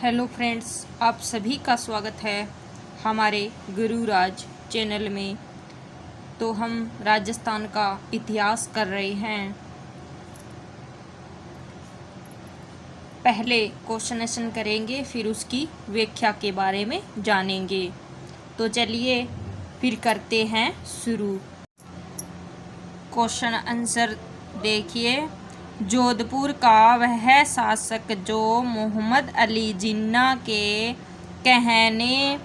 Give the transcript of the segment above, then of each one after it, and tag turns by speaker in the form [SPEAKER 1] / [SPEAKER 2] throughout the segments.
[SPEAKER 1] Hello friends, आप सभी का स्वागत है हमारे गुरुराज चैनल में। तो हम राजस्थान का इतिहास कर रहे हैं। पहले क्वेश्चन करेंगे, फिर उसकी व्याख्या के बारे में जानेंगे। तो चलिए फिर करते हैं शुरू। क्वेश्चन आंसर देखिए। जोधपुर का वह शासक जो मोहम्मद अली जिन्ना के कहने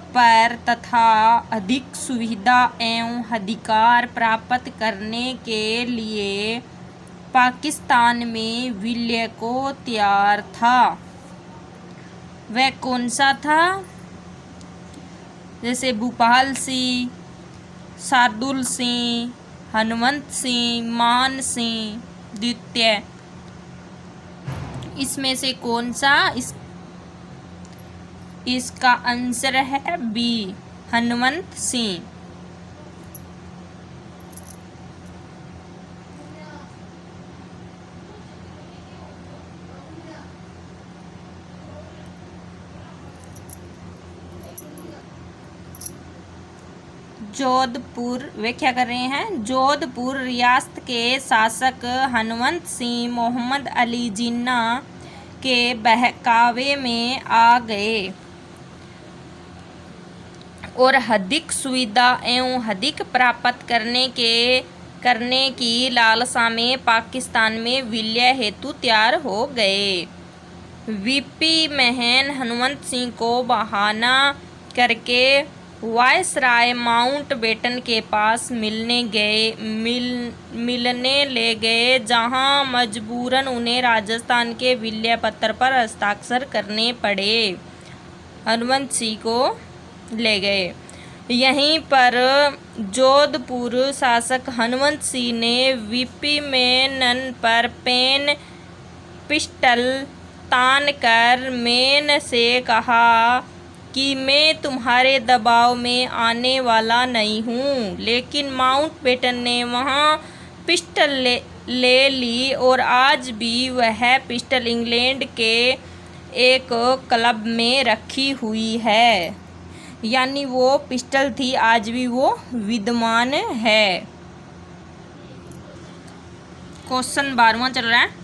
[SPEAKER 1] पर तथा अधिक सुविधा एवं अधिकार प्राप्त करने के लिए पाकिस्तान में विलय को तैयार था, वह कौन सा था? जैसे भूपाल सिंह, शार्दुल सिंह, हनुमंत सिंह, मान सिंह द्वितीय, इसमें से कौन सा? इसका आंसर है बी, हनुमंत सिंह। जोधपुर व्याख्या कर रहे हैं। जोधपुर रियासत के शासक हनुमंत सिंह मोहम्मद अली जिन्ना के बहकावे में आ गए और अधिक सुविधा एवं अधिक प्राप्त करने की लालसा में पाकिस्तान में विलय हेतु तैयार हो गए। वीपी महन हनुमंत सिंह को बहाना करके वायसराय माउंटबेटन के पास मिलने ले गए, जहां मजबूरन उन्हें राजस्थान के विलय पत्र पर हस्ताक्षर करने पड़े। हनुमंत सिंह को ले गए। यहीं पर जोधपुर शासक हनुमंत सिंह ने वीपी मेनन पर पेन पिस्टल तान कर मेन से कहा कि मैं तुम्हारे दबाव में आने वाला नहीं हूँ, लेकिन माउंटबेटन ने वहाँ पिस्टल ले ली और आज भी वह पिस्टल इंग्लैंड के एक क्लब में रखी हुई है। यानी वो पिस्टल थी, आज भी वो विद्यमान है। क्वेश्चन 12वां चल रहा है।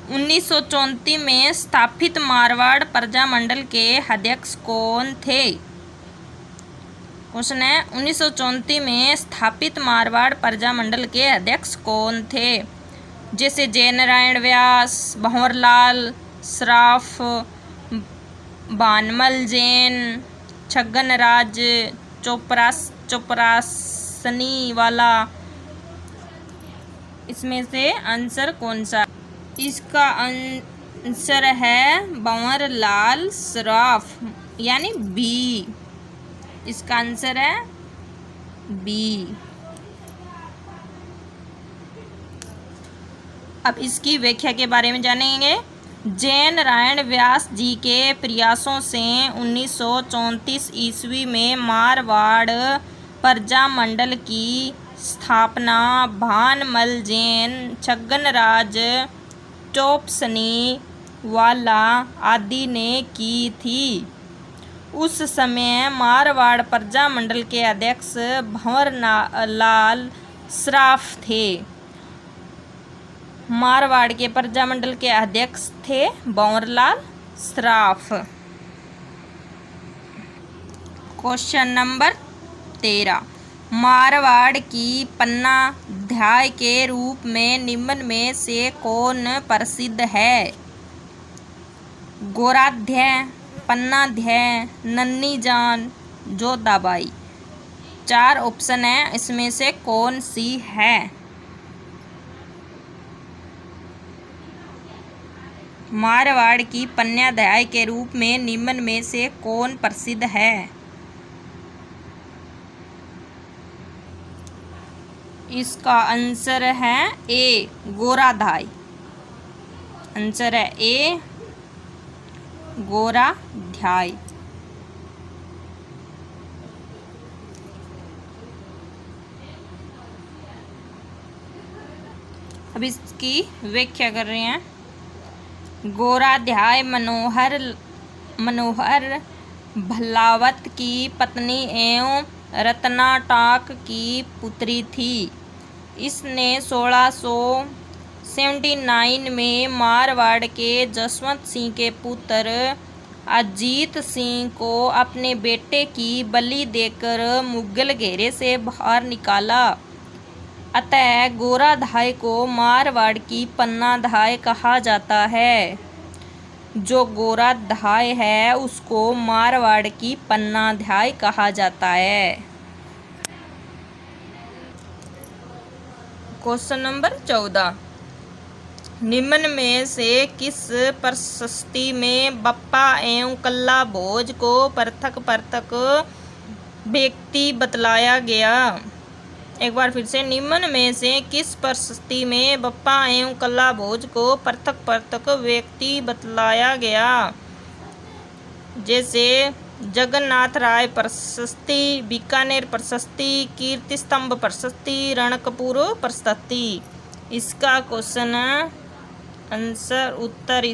[SPEAKER 1] 1934 में स्थापित मारवाड़ प्रजामंडल के अध्यक्ष कौन थे? क्वेश्चन है 1934 में स्थापित मारवाड़ प्रजामंडल के अध्यक्ष कौन थे? जैसे जयनारायण व्यास, भंवरलाल सराफ, भानमल जैन, छगनराज चौपरासनी वाला, इसमें से आंसर कौन सा? इसका आंसर है भंवरलाल सराफ, यानी बी। इसका आंसर है बी। अब इसकी व्याख्या के बारे में जानेंगे। जयनारायण व्यास जी के प्रयासों से 1934 ईस्वी में मारवाड़ प्रजामंडल की स्थापना भानमल जैन, छगनराज चौपसनी वाला आदि ने की थी। उस समय मारवाड़ प्रजामंडल के अध्यक्ष भंवरलाल सराफ थे। मारवाड़ के प्रजामंडल के अध्यक्ष थे भंवरलाल सराफ। Question number 13। मारवाड़ की पन्नाध्याय के रूप में निम्न में से कौन प्रसिद्ध है? गोराध्याय, पन्नाध्याय, नन्नीजान, जोधाबाई। 4 ऑप्शन है, इसमें से कौन सी है? मारवाड़ की पन्नाध्याय के रूप में निम्न में से कौन प्रसिद्ध है? इसका आंसर है ए, गोराध्याय। आंसर है ए, गोराध्याय। अब इसकी व्याख्या कर रहे हैं। गोराध्याय मनोहर मनोहर भल्लावत की पत्नी एवं रत्नाटाक की पुत्री थी। इसने 1679 में मारवाड़ के जसवंत सिंह के पुत्र अजीत सिंह को अपने बेटे की बलि देकर मुगल घेरे से बाहर निकाला। अतः गोराधाय को मारवाड़ की पन्नाधाय कहा जाता है। जो गोराधाय है उसको मारवाड़ की पन्नाधाय कहा जाता है। क्वेश्चन नंबर 14, निम्न में से किस प्रशस्ति में बप्पा एवं कल्ला भोज को पृथक पृथक व्यक्ति बतलाया गया। एक बार फिर से, निम्न में से किस प्रशस्ति में बप्पा एवं कल्ला भोज को पृथक पृथक व्यक्ति बतलाया गया। जैसे जगन्नाथ राय प्रशस्ति, बीकानेर प्रशस्ति, कीर्ति स्तंभ प्रशस्ति, रणकपुर प्रशस्ति। इसका क्वेश्चन आंसर उत्तर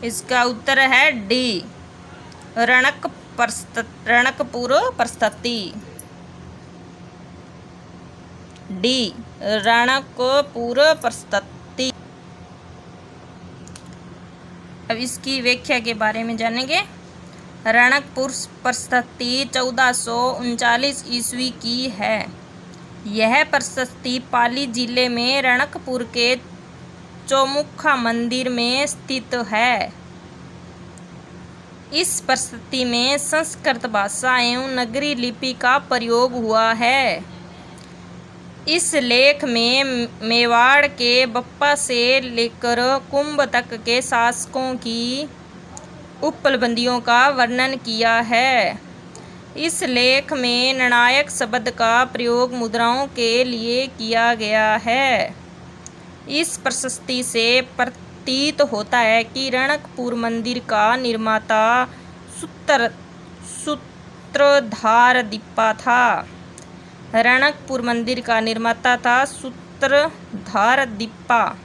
[SPEAKER 1] इसका उत्तर है डी, रणकपुर प्रशस्ति। डी, रणकपुर प्रशस्ति। अब इसकी व्याख्या के बारे में जानेंगे। रणकपुर प्रशस्ति 1439 ईस्वी की है। यह प्रशस्ति पाली जिले में रणकपुर के चौमुखा मंदिर में स्थित है। इस प्रशस्ति में संस्कृत भाषा एवं नगरी लिपि का प्रयोग हुआ है। इस लेख में मेवाड़ के बप्पा से लेकर कुंभ तक के शासकों की उपलब्धियों का वर्णन किया है। इस लेख में निर्णायक शब्द का प्रयोग मुद्राओं के लिए किया गया है। इस प्रशस्ति से प्रतीत होता है कि रणकपुर मंदिर का निर्माता सूत्रधार दीपा था। रणकपुर मंदिर का निर्माता था सूत्रधार दीपा।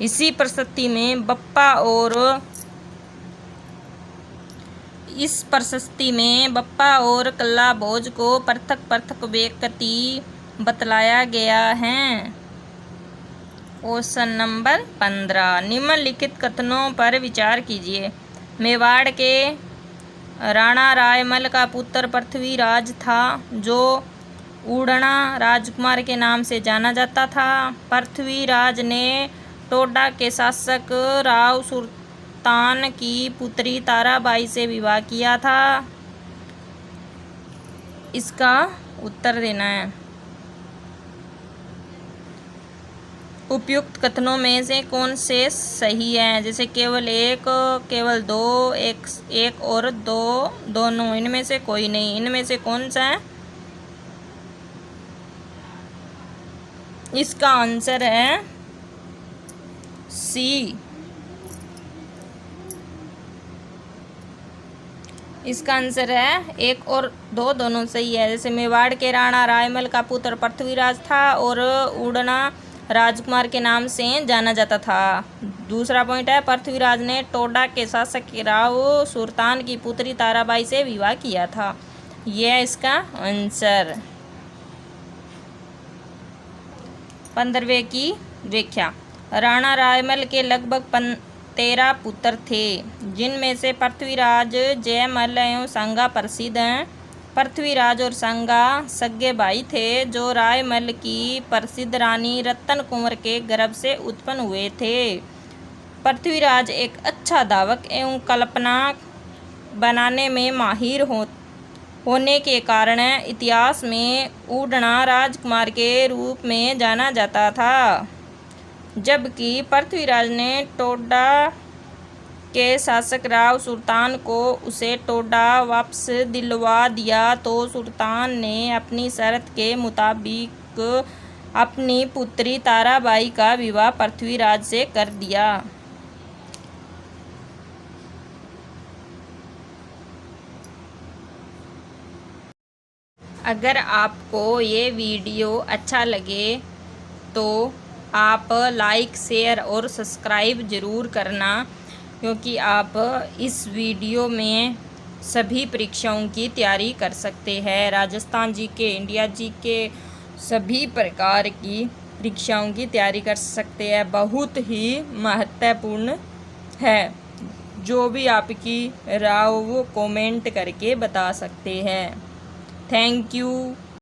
[SPEAKER 1] इसी प्रशस्ति में बप्पा और कल्ला भोज को पृथक पृथक व्यक्ति बतलाया गया है। क्वेश्चन नंबर 15, निम्नलिखित कथनों पर विचार कीजिए। मेवाड़ के राणा रायमल का पुत्र पृथ्वीराज था, जो उड़ना राजकुमार के नाम से जाना जाता था। पृथ्वीराज ने टोडा के शासक राव सुल्तान की पुत्री ताराबाई से विवाह किया था। इसका उत्तर देना है। उपयुक्त कथनों में से कौन से सही हैं। जैसे केवल एक, केवल दो, एक और दो, दोनों, इनमें से कोई नहीं। इनमें से कौन सा है। इसका आंसर है सी। इसका आंसर है एक और दो, दोनों सही है। जैसे मेवाड़ के राणा रायमल का पुत्र पृथ्वीराज था और उड़ना राजकुमार के नाम से जाना जाता था। दूसरा पॉइंट है, पृथ्वीराज ने टोडा के शासक राव सुल्तान की पुत्री ताराबाई से विवाह किया था। यह है इसका आंसर। 15वें की व्याख्या। राणा रायमल के लगभग 13 पुत्र थे, जिनमें से पृथ्वीराज, जयमल एवं संगा प्रसिद्ध हैं। पृथ्वीराज और संगा सगे भाई थे, जो रायमल की प्रसिद्ध रानी रत्न कुंवर के गर्भ से उत्पन्न हुए थे। पृथ्वीराज एक अच्छा धावक एवं कल्पना बनाने में माहिर होने के कारण इतिहास में उड़ना राजकुमार के रूप में जाना जाता था। जबकि पृथ्वीराज ने टोडा के शासक राव सुल्तान को उसे टोडा वापस दिलवा दिया, तो सुल्तान ने अपनी शर्त के मुताबिक अपनी पुत्री ताराबाई का विवाह पृथ्वीराज से कर दिया। अगर आपको ये वीडियो अच्छा लगे तो आप लाइक, शेयर और सब्सक्राइब ज़रूर करना। क्योंकि आप इस वीडियो में सभी परीक्षाओं की तैयारी कर सकते हैं। राजस्थान जीके, इंडिया जीके, सभी प्रकार की परीक्षाओं की तैयारी कर सकते हैं। बहुत ही महत्वपूर्ण है। जो भी आपकी राय वो कमेंट करके बता सकते हैं। Thank you.